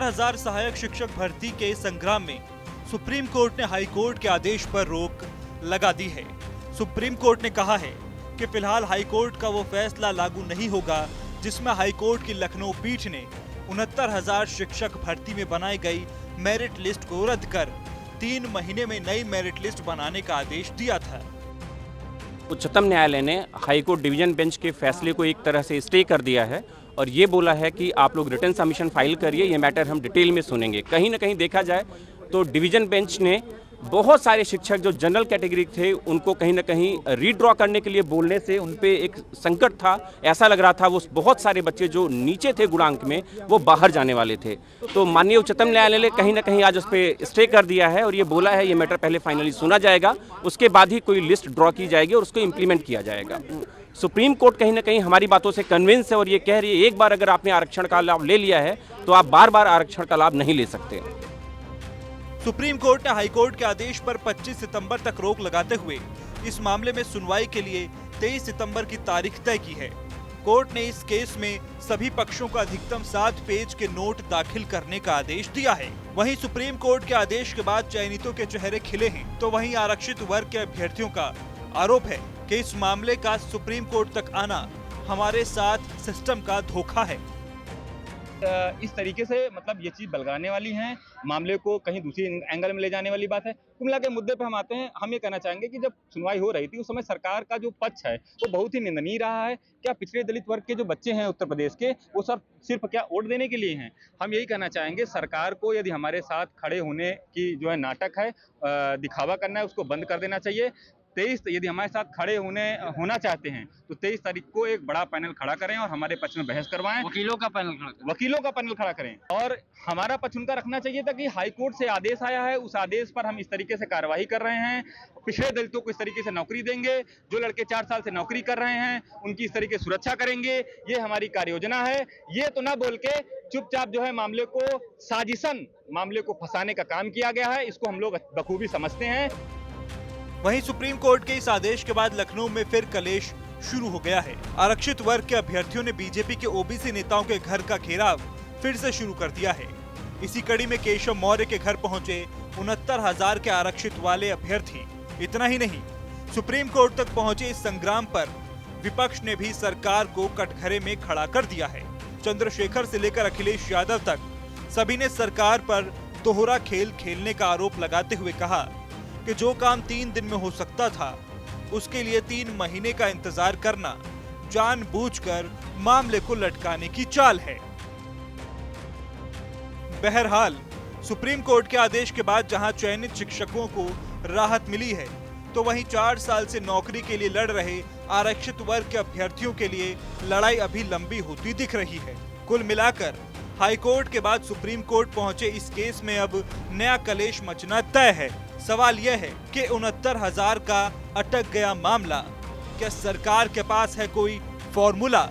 69,000 सहायक शिक्षक भर्ती के संग्राम में सुप्रीम कोर्ट ने हाई कोर्ट के आदेश पर रोक लगा दी है। सुप्रीम कोर्ट ने कहा है कि फिलहाल हाई कोर्ट का वो फैसला लागू नहीं होगा जिसमें हाई कोर्ट की लखनऊ पीठ ने 69,000 शिक्षक भर्ती में बनाई गई मेरिट लिस्ट को रद्द कर 3 महीने में नई मेरिट लिस्ट बनाने का आदेश दिया था। उच्चतम न्यायालय ने हाईकोर्ट डिवीजन बेंच के फैसले को एक तरह से स्टे कर दिया है और ये बोला है कि आप लोग रिटर्न सबमिशन फाइल करिए, ये मैटर हम डिटेल में सुनेंगे। कहीं ना कहीं देखा जाए तो डिवीजन बेंच ने बहुत सारे शिक्षक जो जनरल कैटेगरी थे उनको कहीं ना कहीं रीड्रॉ करने के लिए बोलने से उन पे एक संकट था। ऐसा लग रहा था वो बहुत सारे बच्चे जो नीचे थे गुणांक में वो बाहर जाने वाले थे। तो माननीय उच्चतम न्यायालय ने कहीं ना कहीं आज उस पर स्टे कर दिया है और ये बोला है ये मैटर पहले फाइनली सुना जाएगा, उसके बाद ही कोई लिस्ट ड्रॉ की जाएगी और उसको इम्प्लीमेंट किया जाएगा। सुप्रीम कोर्ट कहीं ना कहीं हमारी बातों से कन्विंस है और ये कह रही है एक बार अगर आपने आरक्षण का लाभ ले लिया है तो आप बार बार आरक्षण का लाभ नहीं ले सकते। सुप्रीम कोर्ट ने हाईकोर्ट के आदेश पर 25 सितंबर तक रोक लगाते हुए इस मामले में सुनवाई के लिए 23 सितंबर की तारीख तय की है। कोर्ट ने इस केस में सभी पक्षों का अधिकतम 7 पेज के नोट दाखिल करने का आदेश दिया है। वहीं सुप्रीम कोर्ट के आदेश के बाद चयनितों के चेहरे खिले हैं, तो वहीं आरक्षित वर्ग के अभ्यर्थियों का आरोप है कि इस मामले का सुप्रीम कोर्ट तक आना हमारे साथ सिस्टम का धोखा है। इस तरीके से मतलब ये चीज़ बलगाने वाली है, मामले को कहीं दूसरी एंगल में ले जाने वाली बात है। कुल मिला के मुद्दे पे हम आते हैं। हम ये कहना चाहेंगे कि जब सुनवाई हो रही थी उस समय सरकार का जो पक्ष है वो बहुत ही निंदनीय रहा है। क्या पिछड़े दलित वर्ग के जो बच्चे हैं उत्तर प्रदेश के वो सब सिर्फ क्या वोट देने के लिए हैं? हम यही कहना चाहेंगे सरकार को यदि हमारे साथ खड़े होने की जो है नाटक है, दिखावा करना है, उसको बंद कर देना चाहिए। 23 यदि हमारे साथ खड़े होना चाहते हैं तो 23 तारीख को एक बड़ा पैनल खड़ा करें और हमारे पक्ष में बहस करवाएं। वकीलों का पैनल खड़ा करें और हमारा पक्ष उनका रखना चाहिए था कि हाई कोर्ट से आदेश आया है, उस आदेश पर हम इस तरीके से कार्रवाई कर रहे हैं। पिछड़े दलितों को इस तरीके से नौकरी देंगे, जो लड़के 4 साल से नौकरी कर रहे हैं उनकी इस तरीके से सुरक्षा करेंगे, ये हमारी कार्य योजना है। ये तो ना बोल के चुपचाप जो है मामले को साजिशन, मामले को फंसाने का काम किया गया है, इसको हम लोग बखूबी समझते हैं। वहीं सुप्रीम कोर्ट के इस आदेश के बाद लखनऊ में फिर कलेश शुरू हो गया है। आरक्षित वर्ग के अभ्यर्थियों ने बीजेपी के ओबीसी नेताओं के घर का घेराव फिर से शुरू कर दिया है। इसी कड़ी में केशव मौर्य के घर पहुंचे 69,000 के आरक्षित वाले अभ्यर्थी। इतना ही नहीं, सुप्रीम कोर्ट तक पहुंचे इस संग्राम पर विपक्ष ने भी सरकार को कटघरे में खड़ा कर दिया है। चंद्रशेखर से लेकर अखिलेश यादव तक सभी ने सरकार पर दोहरा खेल खेलने का आरोप लगाते हुए कहा कि जो काम 3 दिन में हो सकता था उसके लिए 3 महीने का इंतजार करना जानबूझकर मामले को लटकाने की चाल है। बहरहाल सुप्रीम कोर्ट के आदेश के बाद जहां चयनित शिक्षकों को राहत मिली है, तो वहीं 4 साल से नौकरी के लिए लड़ रहे आरक्षित वर्ग के अभ्यर्थियों के लिए लड़ाई अभी लंबी होती दिख रही है। कुल मिलाकर हाई कोर्ट के बाद सुप्रीम कोर्ट पहुंचे इस केस में अब नया कलेश मचना तय है। सवाल यह है कि 69,000 का अटक गया मामला, क्या सरकार के पास है कोई फॉर्मूला